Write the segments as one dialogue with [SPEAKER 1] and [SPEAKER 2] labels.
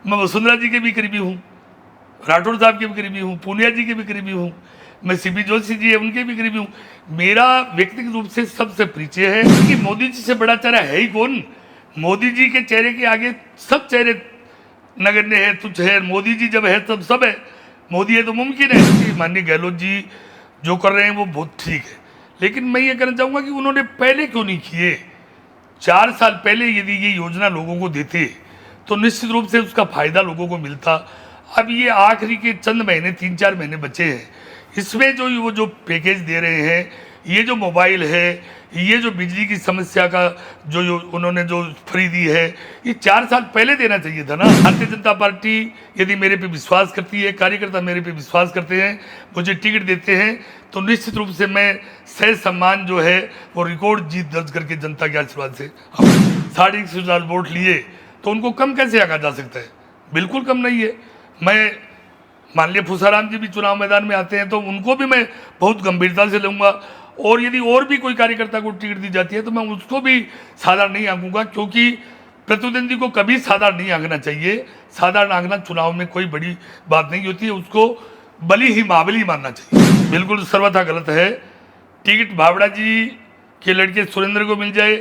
[SPEAKER 1] मैं वसुंधरा जी के भी करीबी हूँ, राठौड़ साहब के भी करीबी हूँ, पूनिया जी के भी करीबी हूँ, मैं सीबी जोशी जी है उनके भी करीबी हूँ। मेरा व्यक्तिगत रूप से सबसे परिचय है कि मोदी जी से बड़ा चेहरा है ही कौन। मोदी जी के चेहरे के आगे सब चेहरे नगण्य है, तुच्छ है। मोदी जी जब है तब सब है, मोदी है तो मुमकिन है कि माननीय गहलोत जी जो कर रहे हैं वो बहुत ठीक है। लेकिन मैं ये कहना चाहूँगा कि उन्होंने पहले क्यों नहीं किए। 4 साल पहले यदि ये योजना लोगों को देते तो निश्चित रूप से उसका फायदा लोगों को मिलता। अब ये आखिरी के चंद महीने 3-4 महीने बचे हैं, इसमें जो वो जो पैकेज दे रहे हैं, ये जो मोबाइल है, ये जो बिजली की समस्या का जो उन्होंने जो फ्री दी है, ये 4 साल पहले देना चाहिए था ना। भारतीय जनता पार्टी यदि मेरे पे विश्वास करती है, कार्यकर्ता मेरे पे विश्वास करते हैं, मुझे टिकट देते हैं, तो निश्चित रूप से मैं सह सम्मान जो है वो रिकॉर्ड जीत दर्ज करके जनता के आशीर्वाद से 150,000 वोट लिए तो उनको कम कैसे आंका जा सकता है। बिल्कुल कम नहीं है। मैं मान लिया फूसाराम जी भी चुनाव मैदान में आते हैं तो उनको भी मैं बहुत गंभीरता से लूँगा, और यदि और भी कोई कार्यकर्ता को टिकट दी जाती है तो मैं उसको भी साधारण नहीं आंकूंगा, क्योंकि प्रतिद्वंदी को कभी साधारण नहीं आंकना चाहिए। साधारण आंकना चुनाव में कोई बड़ी बात नहीं होती है, उसको बली ही महाबली मानना चाहिए। बिल्कुल सर्वथा गलत है। टिकट भावड़ा जी के लड़के सुरेंद्र को मिल जाए,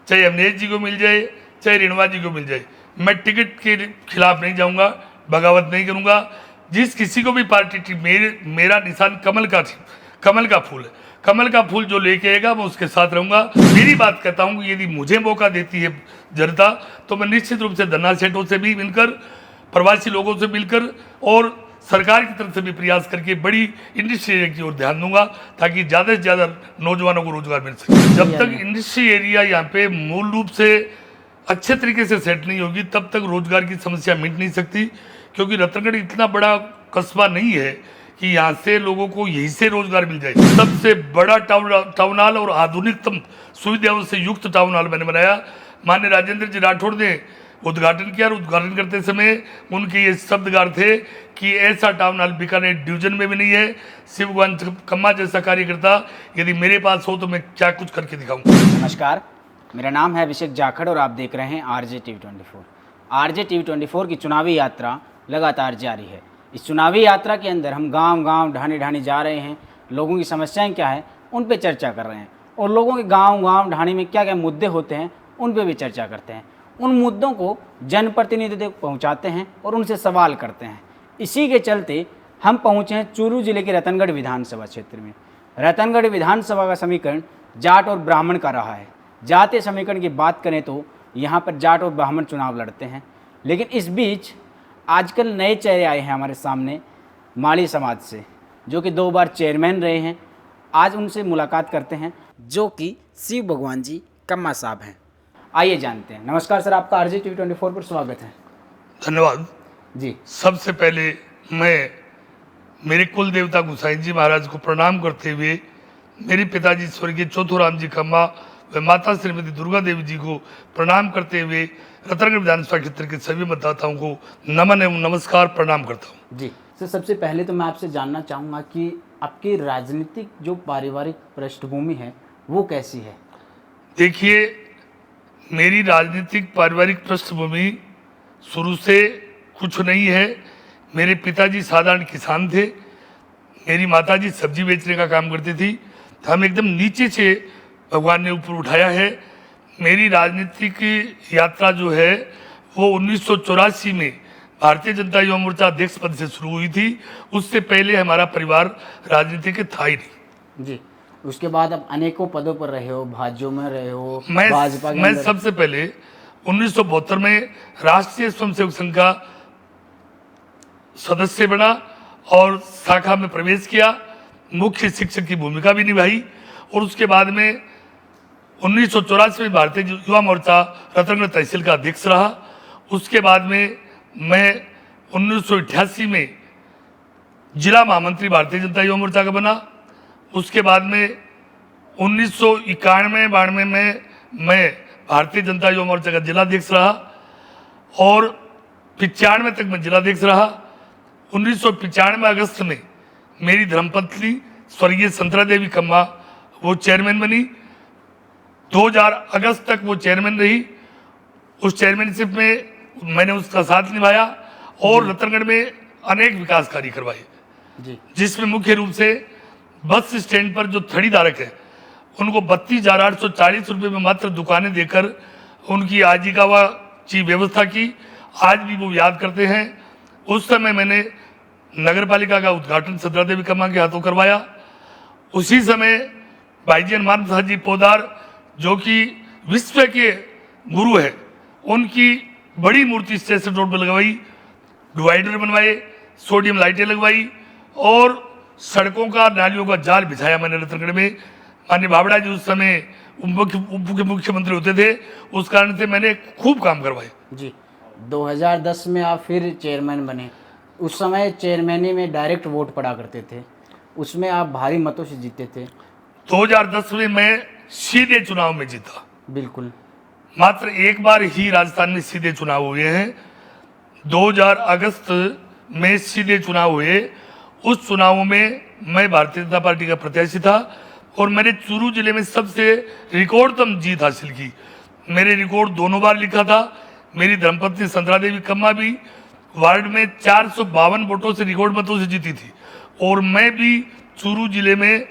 [SPEAKER 1] चाहे अवनेश जी को मिल जाए, चाहे रेणुवा जी को मिल जाए, मैं टिकट के खिलाफ नहीं जाऊंगा, बगावत नहीं करूंगा। जिस किसी को भी पार्टी मेरा निशान कमल का फूल है, कमल का फूल जो लेके आएगा मैं उसके साथ रहूंगा। मेरी बात कहता हूँ कि यदि मुझे मौका देती है जनता तो मैं निश्चित रूप से धन्ना सेठों से भी मिलकर, प्रवासी लोगों से मिलकर और सरकार की तरफ से भी प्रयास करके बड़ी इंडस्ट्री एरिया की ओर ध्यान दूंगा, ताकि ज़्यादा से ज़्यादा नौजवानों को रोजगार मिल सके। जब तक इंडस्ट्री एरिया यहाँ पे मूल रूप से अच्छे तरीके से सेट नहीं होगी तब तक रोजगार की समस्या मिट नहीं सकती, क्योंकि रतनगढ़ इतना बड़ा कस्बा नहीं है कि यहाँ से लोगों को यहीं से रोजगार मिल जाए। सबसे बड़ा टाउन हॉल और आधुनिकतम सुविधाओं से युक्त टाउन हॉल मैंने बनाया। माननीय राजेंद्र जी राठौड़ ने उद्घाटन किया और उद्घाटन करते समय उनके ये शब्दगार थे कि ऐसा टाउन हॉल बीकानेर डिवीजन में भी नहीं है। शिव भगवान कम्मा जैसा कार्यकर्ता यदि मेरे पास हो तो मैं क्या कुछ करके दिखाऊंगा।
[SPEAKER 2] नमस्कार, मेरा नाम है अभिषेक जाखड़ और आप देख रहे हैं आरजे टीवी 24। आरजे टीवी 24 की चुनावी यात्रा लगातार जारी है। इस चुनावी यात्रा के अंदर हम गांव-गांव ढाणी जा रहे हैं, लोगों की समस्याएं क्या है उन पे चर्चा कर रहे हैं, और लोगों के गांव ढाणी में क्या क्या मुद्दे होते हैं उन पे भी चर्चा करते हैं। उन मुद्दों को जनप्रतिनिधि तक पहुँचाते हैं और उनसे सवाल करते हैं। इसी के चलते हम पहुँचे हैं चूरू जिले के रतनगढ़ विधानसभा क्षेत्र में। रतनगढ़ विधानसभा का समीकरण जाट और ब्राह्मण का रहा है। जातीय समीकरण की बात करें तो यहाँ पर जाट और ब्राह्मण चुनाव लड़ते हैं, लेकिन इस बीच आजकल नए चेहरे आए हैं हमारे सामने माली समाज से, जो कि 2 बार चेयरमैन रहे हैं। आज उनसे मुलाकात करते हैं, जो कि शिव भगवान जी कम्मा साहब हैं। आइए जानते हैं। नमस्कार सर, आपका आरजे टीवी 24 पर स्वागत है।
[SPEAKER 1] धन्यवाद जी। सबसे पहले मैं मेरे कुल देवता गुसाई जी महाराज को प्रणाम करते हुए मेरे पिताजी स्वर्गीय चौथुराम जी कम्मा व माता श्रीमती दुर्गा देवी जी को प्रणाम करते हुए रतनगढ़ विधानसभा क्षेत्र के सभी मतदाताओं को नमन एवं नमस्कार प्रणाम करता हूँ
[SPEAKER 2] जी। सर, सबसे पहले तो मैं आपसे जानना चाहूँगा कि आपकी राजनीतिक जो पारिवारिक पृष्ठभूमि है वो कैसी है।
[SPEAKER 1] देखिए, मेरी राजनीतिक पारिवारिक पृष्ठभूमि शुरू से कुछ नहीं है। मेरे पिताजी साधारण किसान थे, मेरी माताजी सब्जी बेचने का काम करती थी। हम एकदम नीचे से भगवान ने ऊपर उठाया है। मेरी राजनीतिक यात्रा जो है वो 1984 में भारतीय जनता युवा मोर्चा अध्यक्ष पद से शुरू हुई थी। उससे पहले हमारा परिवार राजनीति के था ही नहीं
[SPEAKER 2] जी। उसके बाद आप अनेकों पदों पर रहे हो, भाजपा में रहे हो,
[SPEAKER 1] भाजपा के मैं सबसे पहले 1972 में राष्ट्रीय स्वयंसेवक संघ का सदस्य बना और शाखा में प्रवेश किया, मुख्य शिक्षक की भूमिका भी निभाई, और उसके बाद में 1984 में भारतीय युवा मोर्चा रतनगढ़ तहसील का अध्यक्ष रहा। उसके बाद में मैं 1988 में जिला महामंत्री भारतीय जनता युवा मोर्चा का बना। उसके बाद में 1991-92 में मैं भारतीय जनता युवा मोर्चा का जिलाध्यक्ष रहा और 95 तक मैं जिलाध्यक्ष रहा। 1995 अगस्त में मेरी धर्मपत्नी स्वर्गीय संतरा देवी कम्मा वो चेयरमैन बनी। 2000 अगस्त तक वो चेयरमैन रही। उस चेयरमैनशिप में मैंने उसका साथ निभाया और रतनगढ़ में अनेक विकास कार्य करवाए,
[SPEAKER 2] जी
[SPEAKER 1] जिसमें मुख्य रूप से बस स्टैंड पर जो थड़ी धारक है उनको 32,840 रुपये में मात्र दुकानें देकर उनकी आजीविका की व्यवस्था की। आज भी वो याद करते हैं। उस समय मैंने नगर पालिका का उद्घाटन सदरा देवी कम्मा के हाथों करवाया। उसी समय भाईजी हनुमान प्रसाद जी पोदार, जो कि विश्व के गुरु है, उनकी बड़ी मूर्ति स्टेशन रोड पर लगवाई, डिवाइडर बनवाए, सोडियम लाइटें लगवाई और सड़कों का नालियों का जाल बिछाया मैंने रतनगढ़ में। माननीय बाबड़ा जी उस समय उप मुख्यमंत्री होते थे, उस कारण से मैंने खूब काम करवाए।
[SPEAKER 2] जी 2010 में आप फिर चेयरमैन बने। उस समय चेयरमैनी में डायरेक्ट वोट पड़ा करते थे, उसमें आप भारी मतों से जीते थे।
[SPEAKER 1] 2010 में मैं सीधे चुनाव में जीता।
[SPEAKER 2] बिल्कुल।
[SPEAKER 1] मात्र एक बार ही राजस्थान में सीधे चुनाव हुए हैं। 2000 अगस्त में सीधे चुनाव हुए। उस चुनाव में मैं भारतीय जनता पार्टी का प्रत्याशी था और मैंने चूरू जिले में सबसे रिकॉर्डतम जीत हासिल की। मेरे रिकॉर्ड दोनों बार लिखा था। मेरी धर्मपत्नी संतरा देवी कम्मा भी वार्ड में 452 वोटों से रिकॉर्ड मतों से जीती थी और मैं भी चूरू जिले में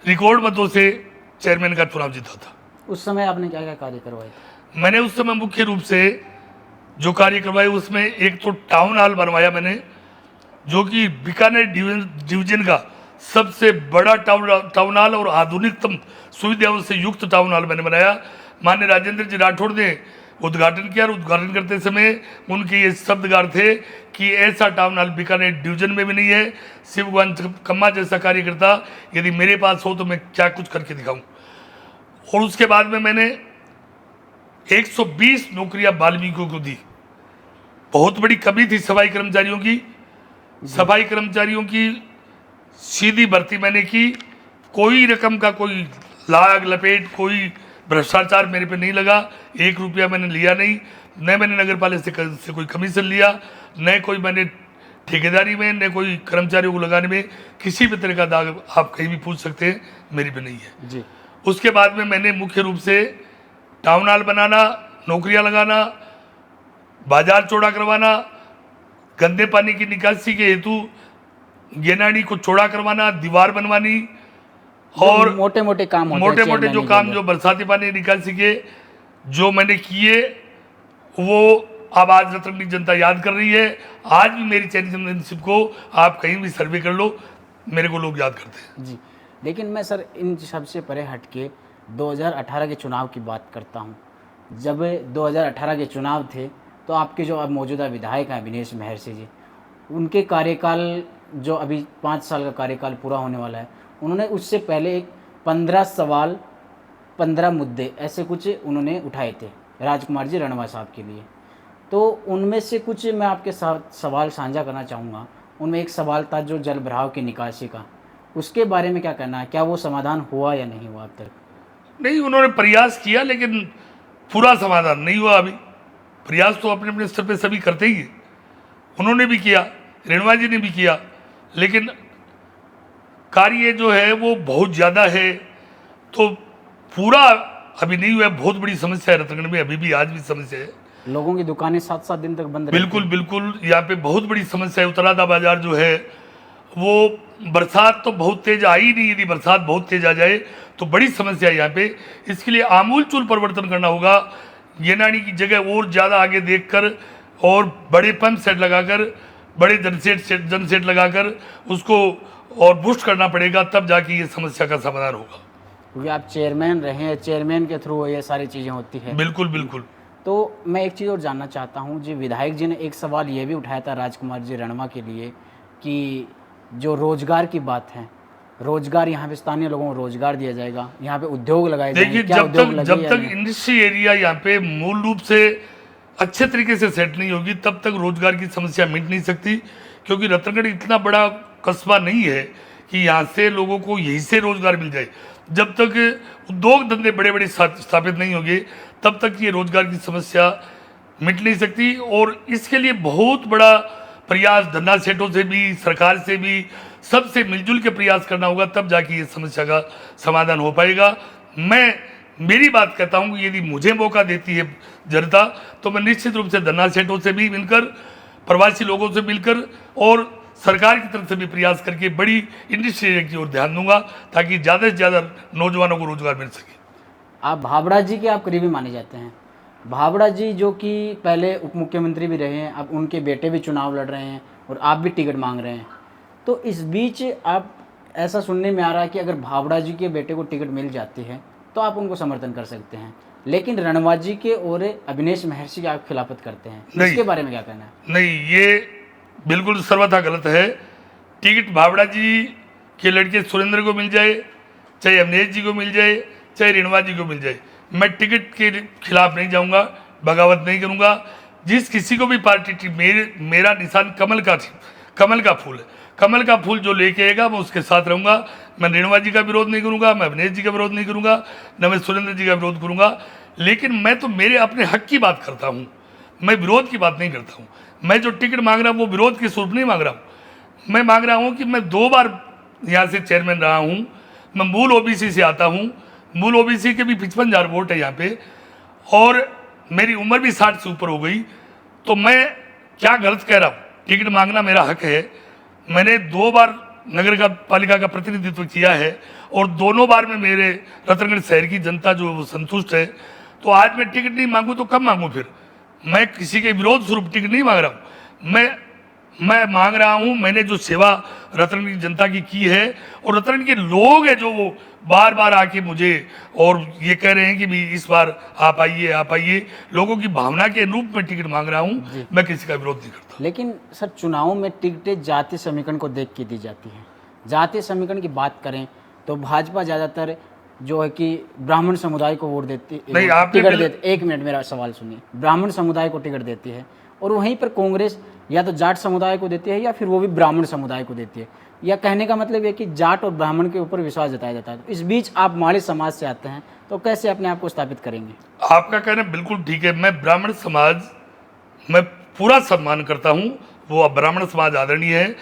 [SPEAKER 1] रिकॉर्ड मतों से चेयरमैन का चुनाव जीता था।
[SPEAKER 2] उस समय आपने क्या क्या कार्य करवाए?
[SPEAKER 1] मैंने उस समय मुख्य रूप से जो कार्य करवाए उसमें एक तो टाउन हॉल बनवाया मैंने, जो कि बीकानेर डिवीजन का सबसे बड़ा टाउन हॉल और आधुनिकतम सुविधाओं से युक्त टाउन हॉल मैंने बनाया। माननीय राजेंद्र जी राठौड़ ने उद्घाटन किया और उद्घाटन करते समय उनके ये शब्दगार थे कि ऐसा टाउन हॉल बीकानेर डिवीजन में भी नहीं है। शिव भगवान कम्मा जैसा कार्यकर्ता यदि मेरे पास हो तो मैं क्या कुछ करके दिखाऊं। और उसके बाद में मैंने 120 नौकरियां वाल्मीकियों को दी। बहुत बड़ी कमी थी सफाई कर्मचारियों की। सफाई कर्मचारियों की सीधी भर्ती मैंने की। कोई रकम का कोई लाग लपेट, कोई भ्रष्टाचार मेरे पे नहीं लगा। 1 रुपया मैंने लिया नहीं, न मैंने नगर पालिका से कोई कमीशन लिया, न कोई मैंने ठेकेदारी में, न कोई कर्मचारियों को लगाने में किसी भी तरह का दाग आप कहीं भी पूछ सकते हैं, मेरे पे नहीं है
[SPEAKER 2] जी।
[SPEAKER 1] उसके बाद में मैंने मुख्य रूप से टाउन हॉल बनाना, नौकरियां लगाना, बाजार चौड़ा करवाना, गंदे पानी की निकासी के हेतु गेनाड़ी को चौड़ा करवाना, दीवार बनवानी और
[SPEAKER 2] मोटे मोटे काम होते हैं
[SPEAKER 1] मोटे मोटे जो
[SPEAKER 2] चेयरमैनी
[SPEAKER 1] काम
[SPEAKER 2] के
[SPEAKER 1] जो बरसाती पानी निकासी के जो मैंने किए वो अब आज रतनगढ़ की जनता याद कर रही है। आज भी मेरी चैरिटेबलशिप को आप कहीं भी सर्वे कर लो, मेरे को लोग याद करते हैं।
[SPEAKER 2] जी। लेकिन मैं सर इन सबसे परे हट के 2018 के चुनाव की बात करता हूँ। जब 2018 के चुनाव थे तो आपके जो अब मौजूदा विधायक हैं अविनेश महर्षि जी, उनके कार्यकाल जो अभी 5 साल का कार्यकाल पूरा होने वाला है, उन्होंने उससे पहले एक 15 सवाल 15 मुद्दे ऐसे कुछ उन्होंने उठाए थे राजकुमार जी रणवा साहब के लिए। तो उनमें से कुछ मैं आपके साथ सवाल साझा करना चाहूँगा। उनमें एक सवाल था जो जल भराव की निकासी का, उसके बारे में क्या कहना है? क्या वो समाधान हुआ या नहीं हुआ अब तक?
[SPEAKER 1] नहीं, उन्होंने प्रयास किया लेकिन पूरा समाधान नहीं हुआ। अभी प्रयास तो अपने अपने स्तर पे सभी करते ही हैं। उन्होंने भी किया, रेणुका जी ने भी किया, लेकिन कार्य जो है वो बहुत ज़्यादा है तो पूरा अभी नहीं हुआ। बहुत बड़ी समस्या है रतनगढ़ में, अभी भी आज भी समस्या है।
[SPEAKER 2] लोगों की दुकानें 7-7 दिन तक बंद रहती
[SPEAKER 1] बिल्कुल बिल्कुल, यहाँ पे बहुत बड़ी समस्या है। उत्तरादा बाजार जो है वो बरसात तो बहुत तेज आई नहीं, यदि बरसात बहुत तेज आ जाए तो बड़ी समस्या है यहाँ पे। इसके लिए आमूलचूल परिवर्तन करना होगा। गेनाड़ी की जगह और ज़्यादा आगे देखकर और बड़े पंप सेट लगाकर, बड़े जनसेट लगाकर उसको और बूस्ट करना पड़ेगा, तब जाके ये समस्या का समाधान होगा।
[SPEAKER 2] क्योंकि आप चेयरमैन रहे हैं, चेयरमैन के थ्रू ये सारी चीज़ें होती हैं।
[SPEAKER 1] बिल्कुल बिल्कुल।
[SPEAKER 2] तो मैं एक चीज़ और जानना चाहता हूँ जी, विधायक जी ने एक सवाल ये भी उठाया था राजकुमार जी रणवा के लिए कि जो रोजगार की बात है, रोजगार यहाँ पे स्थानीय लोगों को रोजगार दिया जाएगा, यहाँ पे उद्योग लगाए जाएंगे।
[SPEAKER 1] देखिए, जब तक इंडस्ट्री एरिया यहाँ पे मूल रूप से अच्छे तरीके से सेट नहीं होगी तब तक रोजगार की समस्या मिट नहीं सकती। क्योंकि रतनगढ़ इतना बड़ा कस्बा नहीं है कि यहाँ से लोगों को यहीं से रोजगार मिल जाए। जब तक उद्योग धंधे बड़े बड़े स्थापित नहीं होंगे तब तक ये रोजगार की समस्या मिट नहीं सकती। और इसके लिए बहुत बड़ा प्रयास धंधा सेठों से भी, सरकार से भी, सबसे मिलजुल के प्रयास करना होगा, तब जाके ये समस्या का समाधान हो पाएगा। मैं मेरी बात कहता हूँ कि यदि मुझे मौका देती है जनता तो मैं निश्चित रूप से धन्ना सेठों से भी मिलकर, प्रवासी लोगों से मिलकर और सरकार की तरफ से भी प्रयास करके बड़ी इंडस्ट्री की ओर ध्यान दूंगा ताकि ज़्यादा से ज़्यादा नौजवानों को रोजगार मिल सके।
[SPEAKER 2] आप भाबड़ा जी के आप करीबी माने जाते हैं। भाबड़ा जी जो कि पहले उप मुख्यमंत्री भी रहे हैं, अब उनके बेटे भी चुनाव लड़ रहे हैं और आप भी टिकट मांग रहे हैं। तो इस बीच आप ऐसा सुनने में आ रहा है कि अगर भाबड़ा जी के बेटे को टिकट मिल जाती है तो आप उनको समर्थन कर सकते हैं, लेकिन रणवा जी के और अभिनेश महर्षि की आप खिलाफत करते हैं। इसके बारे में क्या कहना है?
[SPEAKER 1] नहीं, ये बिल्कुल सर्वथा गलत है। टिकट भाबड़ा जी के लड़के सुरेंद्र को मिल जाए, चाहे अवनेश जी को मिल जाए, चाहे रेणुवा जी को मिल जाए, मैं टिकट के खिलाफ नहीं जाऊंगा, बगावत नहीं करूंगा। जिस किसी को भी पार्टी मेरा निशान कमल का फूल है। कमल का फूल जो लेके आएगा मैं उसके साथ रहूंगा। मैं रेणुवा जी का विरोध नहीं करूंगा, मैं अवनेश जी का विरोध नहीं करूंगा, न मैं सुरेंद्र जी का विरोध करूंगा। लेकिन मैं तो मेरे अपने हक की बात करता हूँ, मैं विरोध की बात नहीं करता हूँ। मैं जो टिकट मांग रहा हूँ वो विरोध के स्वरूप नहीं मांग रहा हूँ। मैं मांग रहा हूँ कि मैं 2 बार यहाँ से चेयरमैन रहा हूँ, मैं मूल ओबीसी से आता हूँ, मूल ओबीसी के भी 55,000 वोट है यहाँ पे, और मेरी उम्र भी 60 से ऊपर हो गई। तो मैं क्या गलत कह रहा हूँ? टिकट मांगना मेरा हक है। मैंने 2 बार नगर का पालिका का प्रतिनिधित्व किया है और दोनों बार में मेरे रतनगढ़ शहर की जनता जो वो संतुष्ट है। तो आज मैं टिकट नहीं मांगूँ तो कब मांगूँ फिर? मैं किसी के विरोध स्वरूप टिकट नहीं मांग रहा हूँ। मैं मांग रहा हूँ, मैंने जो सेवा रतनगढ़ की जनता की है और रतनगढ़ के लोग हैं जो वो बार बार आके मुझे और ये कह रहे हैं कि भी इस बार आप आइए, लोगों की भावना के अनुरूप में टिकट मांग रहा हूँ। मैं किसी का विरोध नहीं करता।
[SPEAKER 2] लेकिन सर, चुनाव में टिकटें जातीय समीकरण को देख के दी जाती हैं। जातीय समीकरण की बात करें तो भाजपा ज़्यादातर जो है कि ब्राह्मण समुदाय को वोट देती
[SPEAKER 1] नहीं, आपने
[SPEAKER 2] टिकट देती। एक मिनट, मेरा सवाल सुनिए। ब्राह्मण समुदाय को टिकट देती है और वहीं पर कांग्रेस या तो जाट समुदाय को देती है या फिर वो भी ब्राह्मण समुदाय को देती है। या कहने का मतलब है कि जाट और ब्राह्मण के ऊपर विश्वास जताया जाता है। तो इस बीच आप माली समाज से आते हैं तो कैसे अपने आप को स्थापित करेंगे?
[SPEAKER 1] आपका कहना बिल्कुल ठीक है। मैं ब्राह्मण समाज मैं पूरा सम्मान करता हूँ, वो ब्राह्मण समाज आदरणीय है।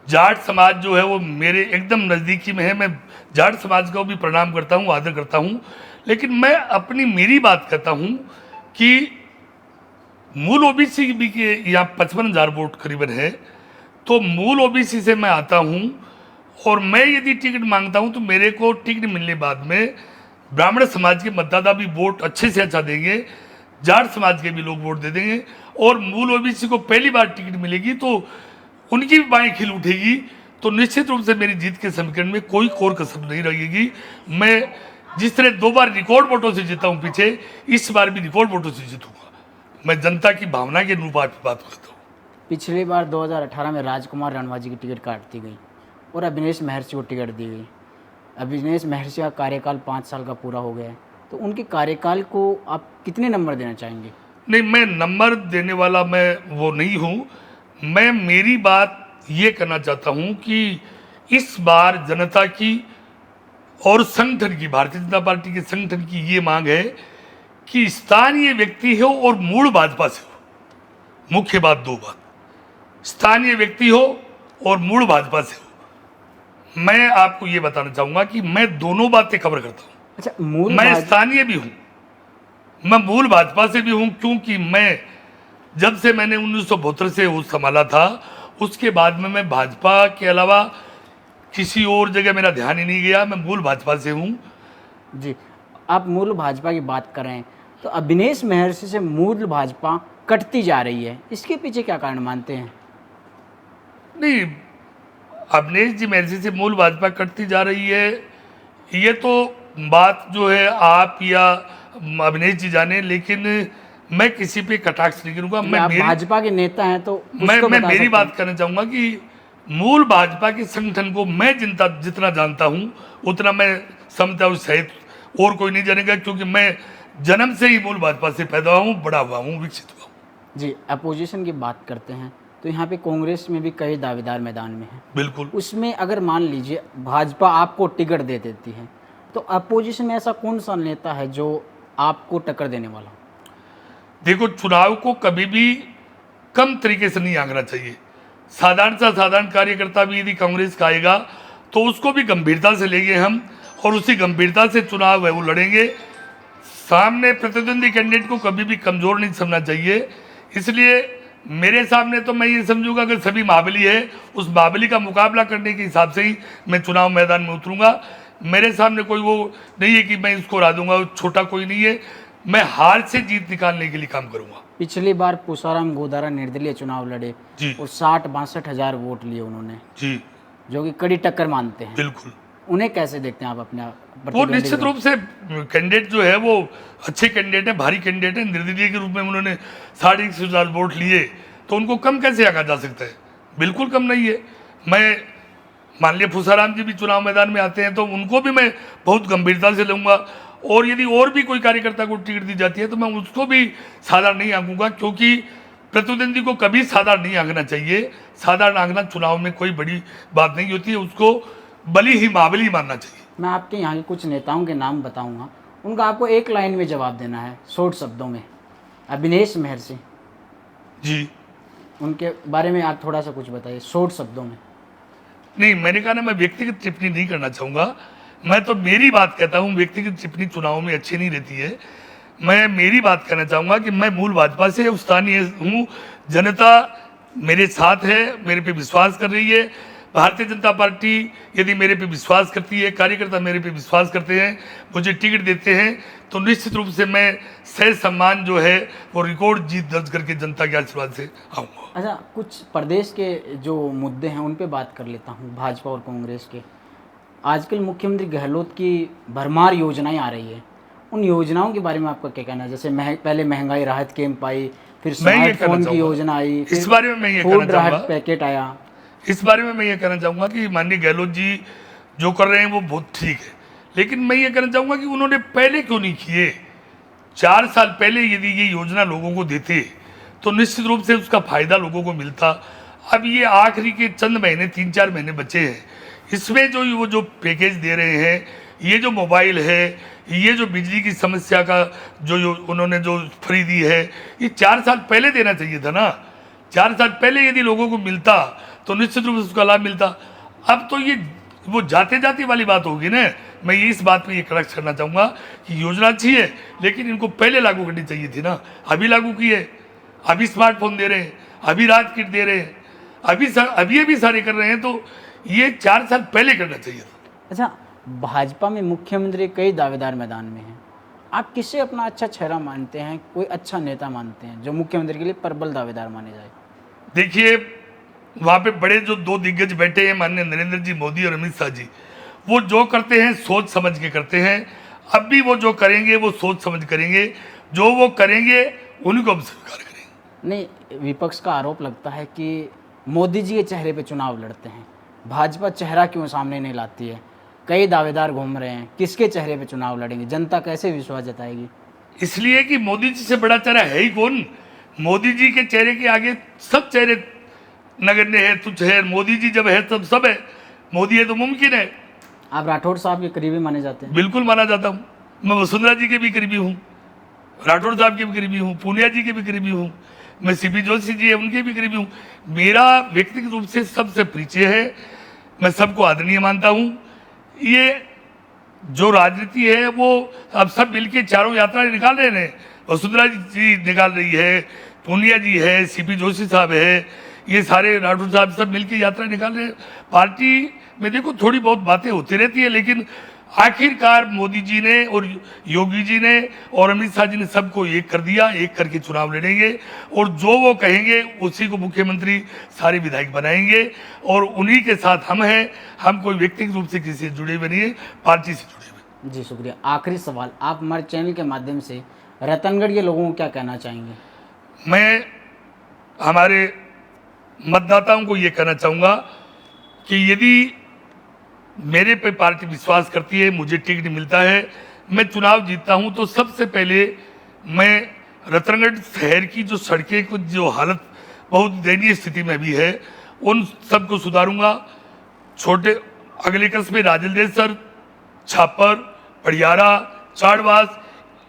[SPEAKER 1] जाट समाज जो है वो मेरे एकदम नज़दीकी में है। मैं जाट समाज को भी प्रणाम करता हूँ, आदर करता हूँ। लेकिन मैं मेरी बात करता हूँ कि मूल ओबीसी भी के यहाँ 55,000 वोट करीबन है। तो मूल ओबीसी से मैं आता हूँ और मैं यदि टिकट मांगता हूँ तो मेरे को टिकट मिलने बाद में ब्राह्मण समाज के मतदाता भी वोट अच्छे से अच्छा देंगे, जाट समाज के भी लोग वोट दे देंगे और मूल ओबीसी को पहली बार टिकट मिलेगी तो उनकी भी बाएं खिल उठेगी। तो निश्चित रूप से मेरी जीत के समीकरण में कोई कोर कसर नहीं रहेगी। मैं जिस तरह 2 बार रिकॉर्ड वोटों से जीता हूँ पीछे, इस बार भी रिकॉर्ड वोटों से जीतूंगा। मैं जनता की भावना के अनुरूप बात करता हूँ।
[SPEAKER 2] पिछली बार 2018 में राजकुमार रणवा जी की टिकट काट दी गई और अभिनेश महर्षि को टिकट दी गई। अभिनेश महर्षि का कार्यकाल 5 साल का पूरा हो गया है, तो उनके कार्यकाल को आप कितने नंबर देना चाहेंगे?
[SPEAKER 1] नहीं, मैं नंबर देने वाला मैं वो नहीं हूँ। मैं मेरी बात ये करना चाहता हूँ कि इस बार जनता की और संगठन की, भारतीय जनता पार्टी के संगठन की ये मांग है कि स्थानीय व्यक्ति हो और मूल भाजपा से हो। मुख्य बात 2 बात, स्थानीय व्यक्ति हो और मूल भाजपा से हो। मैं आपको ये बताना चाहूँगा कि मैं दोनों बातें कवर करता हूँ।
[SPEAKER 2] अच्छा,
[SPEAKER 1] मैं स्थानीय भी हूँ, मैं मूल भाजपा से भी हूँ, क्योंकि मैं जब से मैंने 1972 से वो संभाला था उसके बाद में मैं भाजपा के अलावा किसी और जगह मेरा ध्यान ही नहीं गया। मैं मूल भाजपा से हूँ।
[SPEAKER 2] जी, आप मूल भाजपा की बात कर रहे हैं तो अभिनेश महर्षि से मूल भाजपा कटती जा रही है, इसके पीछे क्या कारण मानते हैं?
[SPEAKER 1] नहीं, अभिनेश जी महर्षि से मूल भाजपा कटती जा रही है, ये तो बात जो है आप या अभिनेश जी जाने, लेकिन मैं किसी पे कटाक्ष नहीं करूँगा। मैं
[SPEAKER 2] भाजपा के नेता हैं तो
[SPEAKER 1] मैं मेरी बात करना चाहूँगा कि मूल भाजपा के संगठन को मैं जितना जानता हूँ उतना मैं समझता हूँ सहित और कोई नहीं जानेगा, क्योंकि मैं जन्म से ही मूल भाजपा से पैदा हुआ हूँ, बड़ा हुआ हूँ, विकसित हुआ हूँ।
[SPEAKER 2] जी, अपोजिशन की बात करते हैं तो यहाँ पे कांग्रेस में भी कई दावेदार मैदान में हैं।
[SPEAKER 1] बिल्कुल।
[SPEAKER 2] उसमें अगर मान लीजिए भाजपा आपको टिकट दे देती है तो अपोजिशन में ऐसा कौन सा नेता है जो आपको टक्कर देने वाला?
[SPEAKER 1] देखो, चुनाव को कभी भी कम तरीके से नहीं आंकना चाहिए। साधारण सा साधारण कार्यकर्ता भी यदि कांग्रेस का आएगा तो उसको भी गंभीरता से लेंगे हम और उसी गंभीरता से चुनाव है वो लड़ेंगे। सामने प्रतिद्वंदी कैंडिडेट को कभी भी कमजोर नहीं समझना चाहिए। इसलिए मेरे सामने तो मैं ये समझूंगा कि सभी महाबली है, उस महाबली का मुकाबला करने के हिसाब से ही मैं चुनाव मैदान में उतरूंगा। मेरे सामने कोई वो नहीं है कि मैं इसको हरा दूंगा, छोटा कोई नहीं है। मैं हार से जीत निकालने के लिए काम करूंगा।
[SPEAKER 2] पिछली बार पूसाराम गोदारा निर्दलीय चुनाव लड़े
[SPEAKER 1] जी
[SPEAKER 2] और 60-62 हजार वोट लिए उन्होंने,
[SPEAKER 1] जी
[SPEAKER 2] जो कि कड़ी टक्कर मानते हैं।
[SPEAKER 1] बिल्कुल।
[SPEAKER 2] उन्हें कैसे देखते हैं आप अपने
[SPEAKER 1] वो
[SPEAKER 2] प्रतिद्वंदी
[SPEAKER 1] निश्चित
[SPEAKER 2] के
[SPEAKER 1] रूप से कैंडिडेट जो है वो अच्छे कैंडिडेट है, भारी कैंडिडेट है। निर्दलीय के रूप में उन्होंने 61,000 वोट लिए, तो उनको कम कैसे आंका जा सकता है? बिल्कुल कम नहीं है। मैं मान लिया फूसाराम जी भी चुनाव मैदान में आते हैं तो उनको भी मैं बहुत गंभीरता से लूँगा, और यदि और भी कोई कार्यकर्ता को टिकट दी जाती है तो मैं उसको भी साधारण नहीं आंकूंगा, क्योंकि प्रतिद्वंदी को कभी साधारण नहीं आंकना चाहिए। साधारण आंकना चुनाव में कोई बड़ी बात नहीं होती है, उसको बली ही महाबली मानना चाहिए।
[SPEAKER 2] मैं आपके यहाँ के कुछ नेताओं के नाम बताऊंगा, उनका आपको एक लाइन में जवाब देना है, शॉर्ट शब्दों में। अभिनेश महर्षि
[SPEAKER 1] जी,
[SPEAKER 2] उनके बारे में आप थोड़ा सा कुछ बताइए शॉर्ट शब्दों में।
[SPEAKER 1] नहीं, मैंने कहा ना, मैं व्यक्तिगत टिप्पणी नहीं करना चाहूँगा। मैं तो मेरी बात कहता हूँ, व्यक्तिगत टिप्पणी चुनाव में अच्छी नहीं रहती है। मैं मेरी बात कहना चाहूँगा कि मैं मूल भाजपा से स्थानीय हूँ, जनता मेरे साथ है, मेरे पे विश्वास कर रही है। भारतीय जनता पार्टी यदि मेरे पे विश्वास करती है, कार्यकर्ता मेरे पे विश्वास करते हैं, मुझे टिकट देते हैं, तो निश्चित रूप से मैं सह सम्मान जो है वो रिकॉर्ड जीत दर्ज करके जनता के आशीर्वाद से आऊँगा।
[SPEAKER 2] अच्छा, कुछ प्रदेश के जो मुद्दे हैं उन पे बात कर लेता हूँ, भाजपा और कांग्रेस के। आजकल मुख्यमंत्री गहलोत की भरमार योजनाएं आ रही है, उन योजनाओं के बारे में आपका क्या कहना है? जैसे पहले महंगाई राहत कैंप आई, फिर स्मार्टफोन की योजना आई,
[SPEAKER 1] इस बारे में मैं ये कहना
[SPEAKER 2] फूड राहत
[SPEAKER 1] चाहूँगा,
[SPEAKER 2] पैकेट आया।
[SPEAKER 1] इस बारे में मैं ये कहना चाहूँगा कि माननीय गहलोत जी जो कर रहे हैं वो बहुत ठीक है, लेकिन मैं ये कहना चाहूँगा कि उन्होंने पहले क्यों नहीं किए? 4 साल पहले यदि ये योजना लोगों को देते तो निश्चित रूप से उसका फायदा लोगों को मिलता। अब ये आखिरी के चंद महीने, 3-4 महीने बचे हैं, इसमें जो वो जो पैकेज दे रहे हैं, ये जो मोबाइल है, ये जो बिजली की समस्या का जो उन्होंने जो फ्री दी है, ये 4 साल पहले देना चाहिए था ना। 4 साल पहले यदि लोगों को मिलता तो निश्चित रूप से उसका लाभ मिलता। अब तो ये वो जाते जाती वाली बात होगी ना। मैं ये इस बात पे ये करेक्ट करना चाहूँगा कि योजना अच्छी है, लेकिन इनको पहले लागू करनी चाहिए थी ना। अभी लागू की है, अभी स्मार्टफोन दे रहे हैं, अभी राहत किट दे रहे हैं, अभी ये भी सारे कर रहे हैं, तो ये 4 साल पहले करना चाहिए था।
[SPEAKER 2] अच्छा, भाजपा में मुख्यमंत्री कई दावेदार मैदान में हैं, आप किसे अपना अच्छा चेहरा मानते हैं, कोई अच्छा नेता मानते हैं जो मुख्यमंत्री के लिए प्रबल दावेदार माने जाए?
[SPEAKER 1] देखिए, वहाँ पे बड़े जो 2 दिग्गज बैठे हैं, माननीय नरेंद्र जी मोदी और अमित शाह जी, वो जो करते हैं सोच समझ के करते हैं। अब भी वो जो करेंगे वो सोच समझ करेंगे, जो वो करेंगे उन्हीं को हम स्वीकार करेंगे।
[SPEAKER 2] नहीं, विपक्ष का आरोप लगता है कि मोदी जी के चेहरे पे चुनाव लड़ते हैं, भाजपा चेहरा क्यों सामने नहीं लाती है? कई दावेदार घूम रहे हैं, किसके चेहरे पे चुनाव लड़ेंगे? जनता कैसे विश्वास जताएगी?
[SPEAKER 1] इसलिए कि मोदी जी से बड़ा चेहरा है ही कौन? मोदी जी के चेहरे के आगे सब चेहरे नगण्य है, तुच्छ है। मोदी जी जब है तब सब है, मोदी है तो मुमकिन है।
[SPEAKER 2] आप राठौड़ साहब के करीबी माने जाते हैं?
[SPEAKER 1] बिल्कुल माना जाता हूँ। मैं वसुंधरा जी के भी करीबी हूँ, राठौड़ साहब के भी करीबी हूँ, पूनिया जी के भी करीबी हूँ, मैं सीपी जोशी जी है उनके भी करीबी हूँ। मेरा व्यक्तिगत रूप से सबसे परिचय है, मैं सबको आदरणीय मानता हूँ। ये जो राजनीति है वो अब सब मिलके चारों यात्रा निकाल रहे हैं। वसुंधरा जी निकाल रही है, पूनिया जी है, सीपी जोशी साहब है, ये सारे राठौड़ साहब सब मिलके यात्रा निकाल रहे हैं। पार्टी में देखो थोड़ी बहुत बातें होती रहती है, लेकिन आखिरकार मोदी जी ने और योगी जी ने और अमित शाह जी ने सबको एक कर दिया, एक करके चुनाव लड़ेंगे, और जो वो कहेंगे उसी को मुख्यमंत्री सारे विधायक बनाएंगे, और उन्हीं के साथ हम हैं। हम कोई व्यक्तिगत रूप से किसी से जुड़े हुए नहीं है, पार्टी से जुड़े हुए।
[SPEAKER 2] जी शुक्रिया। आखिरी सवाल, आप हमारे चैनल के माध्यम से रतनगढ़ के लोगों को क्या कहना चाहेंगे?
[SPEAKER 1] मैं हमारे मतदाताओं को ये कहना चाहूँगा कि यदि मेरे पे पार्टी विश्वास करती है, मुझे टिकट मिलता है, मैं चुनाव जीतता हूं, तो सबसे पहले मैं रतनगढ़ शहर की जो सड़कें को जो हालत बहुत दयनीय स्थिति में भी है, उन सबको सुधारूंगा। छोटे अगले कस्बे राजलदेसर, छापर, पड़ियारा, चाड़वास,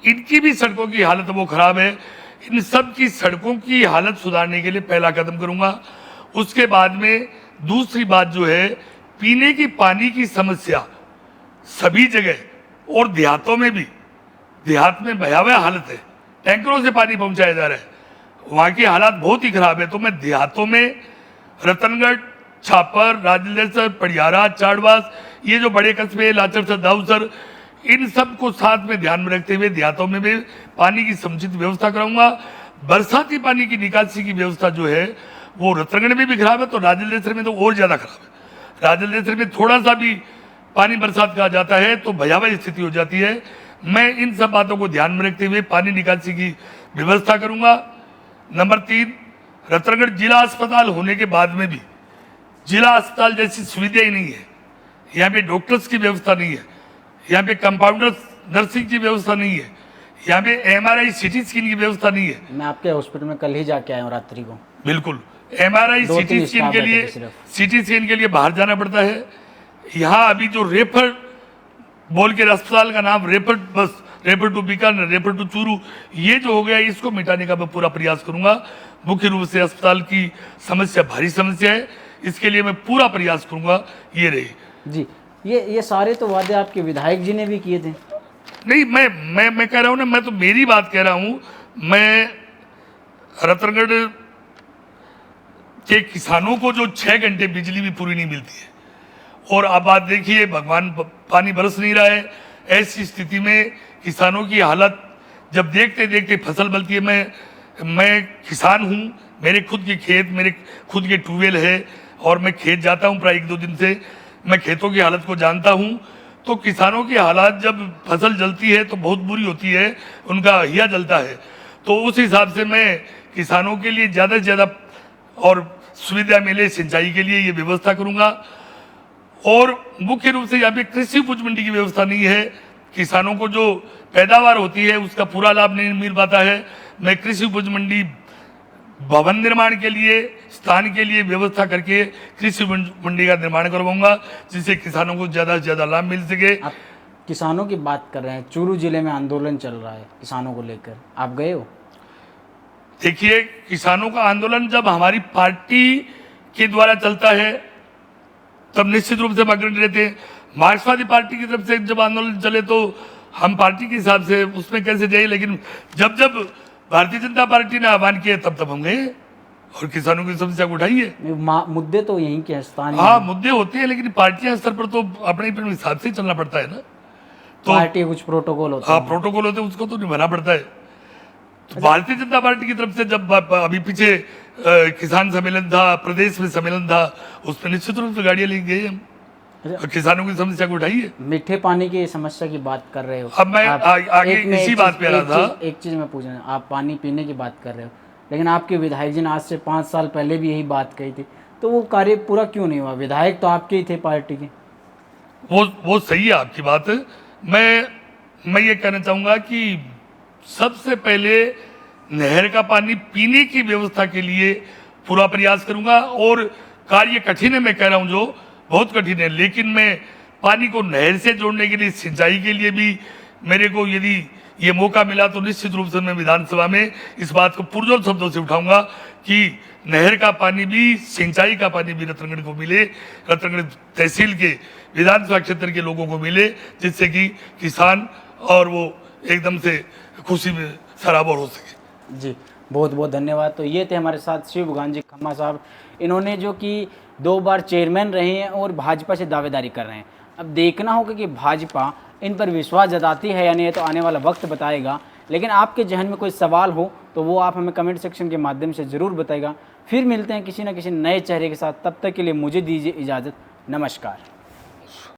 [SPEAKER 1] इनकी भी सड़कों की हालत वो खराब है। इन सब की सड़कों की हालत सुधारने के लिए पहला कदम करूंगा। उसके बाद में दूसरी बात जो है, पीने की पानी की समस्या सभी जगह और देहातों में भी देहात में भयावह हालत है, टैंकरों से पानी पहुंचाया जा रहा है, वहाँ की हालात बहुत ही खराब है। तो मैं देहातों में रतनगढ़, छापर, राजलेसर, पड़ियारा, चाड़वास, ये जो बड़े कस्बे, लाचरसर, दाऊसर, इन सब को साथ में ध्यान में रखते हुए देहातों में भी पानी की समुचित व्यवस्था कराऊंगा। बरसाती पानी की निकासी की व्यवस्था जो है वो रतनगढ़ में भी खराब है, तो राजलेसर में तो और ज़्यादा खराब है। राजलेसर में थोड़ा सा भी पानी बरसात का आ जाता है तो भयावह स्थिति हो जाती है। मैं इन सब बातों को ध्यान में रखते हुए पानी निकासी की व्यवस्था करूंगा। नंबर 3, रतनगढ़ जिला अस्पताल होने के बाद में भी जिला अस्पताल जैसी सुविधा ही नहीं है। यहाँ पे डॉक्टर्स की व्यवस्था नहीं है, यहाँ पे कंपाउंडर नर्सिंग की व्यवस्था नहीं है, यहाँ पे MRI CT स्कैन की व्यवस्था नहीं है।
[SPEAKER 2] मैं आपके हॉस्पिटल में कल ही जाके आया हूँ रात्रि को।
[SPEAKER 1] बिल्कुल, MRI
[SPEAKER 2] दो
[SPEAKER 1] CT
[SPEAKER 2] तीन
[SPEAKER 1] स्कैन
[SPEAKER 2] स्टाफ
[SPEAKER 1] के
[SPEAKER 2] बैठे
[SPEAKER 1] लिए
[SPEAKER 2] थे सिर्फ।
[SPEAKER 1] CT स्कैन के लिए बाहर जाना पड़ता है। यहाँ अभी जो रेफर बोल के अस्पताल का नाम रेफर, बस refer to Bikaner, refer to Churu, ये जो हो गया इसको मिटाने का मैं पूरा प्रयास करूंगा। मुख्य रूप से अस्पताल की समस्या भारी समस्या है, इसके लिए मैं पूरा प्रयास करूंगा। ये रही
[SPEAKER 2] जी, ये सारे तो वादे आपके विधायक जी ने भी किए थे।
[SPEAKER 1] नहीं, मैं कह रहा हूँ ना, मैं तो मेरी बात कह रहा हूँ। मैं रतनगढ़ के किसानों को जो 6 घंटे बिजली भी पूरी नहीं मिलती है, और अब बात देखिए, भगवान पानी बरस नहीं रहा है, ऐसी स्थिति में किसानों की हालत जब देखते देखते फसल बलती है। मैं किसान हूँ, मेरे खुद के खेत, मेरे खुद के ट्यूबवेल है, और मैं खेत जाता हूँ प्राय 1-2 दिन से, मैं खेतों की हालत को जानता हूँ। तो किसानों की हालत जब फसल जलती है तो बहुत बुरी होती है, उनका हिया जलता है। तो उस हिसाब से मैं किसानों के लिए ज़्यादा से ज़्यादा और सुविधा मिले सिंचाई के लिए ये व्यवस्था करूँगा। और मुख्य रूप से यहाँ पे कृषि उपज मंडी की व्यवस्था नहीं है, किसानों को जो पैदावार होती है उसका पूरा लाभ नहीं मिल पाता है। मैं कृषि उपज मंडी भवन निर्माण के लिए, स्थान के लिए व्यवस्था करके कृषि मंडी का निर्माण करवाऊंगा, जिससे किसानों को ज़्यादा से ज़्यादा लाभ मिल सके।
[SPEAKER 2] आप किसानों की बात कर रहे हैं, चूरू जिले में आंदोलन चल रहा है किसानों को लेकर, आप गए हो?
[SPEAKER 1] देखिए, किसानों का आंदोलन जब हमारी पार्टी के द्वारा चलता है तब निश्चित रूप से हम अग्रणी रहते हैं। मार्क्सवादी पार्टी की तरफ से जब आंदोलन चले तो हम पार्टी के हिसाब से उसमें कैसे जाए, लेकिन जब जब भारतीय जनता पार्टी ने आह्वान किया तब हम गए और किसानों की समस्या को उठाई है।
[SPEAKER 2] मुद्दे तो यहीं के हैं, स्थानीय।
[SPEAKER 1] हाँ, मुद्दे होते हैं, लेकिन पार्टियां स्तर पर तो अपने अपने हिसाब से चलना पड़ता है ना। तो
[SPEAKER 2] पार्टी कुछ प्रोटोकॉल होता
[SPEAKER 1] हाँ,
[SPEAKER 2] है।
[SPEAKER 1] प्रोटोकॉल होते हैं, उसको तो निभाना पड़ता है। तो भारतीय जनता पार्टी की तरफ से जब अभी पीछे किसान सम्मेलन था, प्रदेश में सम्मेलन था, उसमें निश्चित रूप से गाड़ियां लेके गए हम और किसानों की समस्या को उठाई है।
[SPEAKER 2] मीठे पानी की समस्या की बात कर रहे हो।
[SPEAKER 1] अब मैं आगे इसी बात पे आ रहा था।
[SPEAKER 2] एक चीज मैं पूछना, आप पानी पीने की बात कर रहे हो, लेकिन आपके विधायक जी ने आज से 5 साल पहले भी यही बात कही थी, तो वो कार्य पूरा क्यों नहीं हुआ? विधायक तो आपके ही थे पार्टी के।
[SPEAKER 1] वो सही है आपकी बात। मैं ये कहना चाहूँगा कि सबसे पहले नहर का पानी पीने की व्यवस्था के लिए पूरा प्रयास करूँगा, और कार्य कठिन है, मैं कह रहा हूँ जो बहुत कठिन है, लेकिन मैं पानी को नहर से जोड़ने के लिए, सिंचाई के लिए भी मेरे को यदि ये मौका मिला तो निश्चित रूप से मैं विधानसभा में इस बात को पुरजोर शब्दों से उठाऊंगा कि नहर का पानी भी, सिंचाई का पानी भी रतनगढ़ को मिले, रतनगढ़ तहसील के विधानसभा क्षेत्र के लोगों को मिले, जिससे कि किसान और वो एकदम से खुशी में सराबोर हो सके।
[SPEAKER 2] जी, बहुत बहुत धन्यवाद। तो ये थे हमारे साथ शिव गांधी खम्मा साहब, इन्होंने जो कि 2 बार चेयरमैन रहे हैं और भाजपा से दावेदारी कर रहे हैं। अब देखना होगा कि भाजपा इन पर विश्वास जताती है या नहीं, तो आने वाला वक्त बताएगा। लेकिन आपके जहन में कोई सवाल हो तो वो आप हमें कमेंट सेक्शन के माध्यम से ज़रूर बताएगा। फिर मिलते हैं किसी न किसी नए चेहरे के साथ, तब तक के लिए मुझे दीजिए इजाज़त। नमस्कार।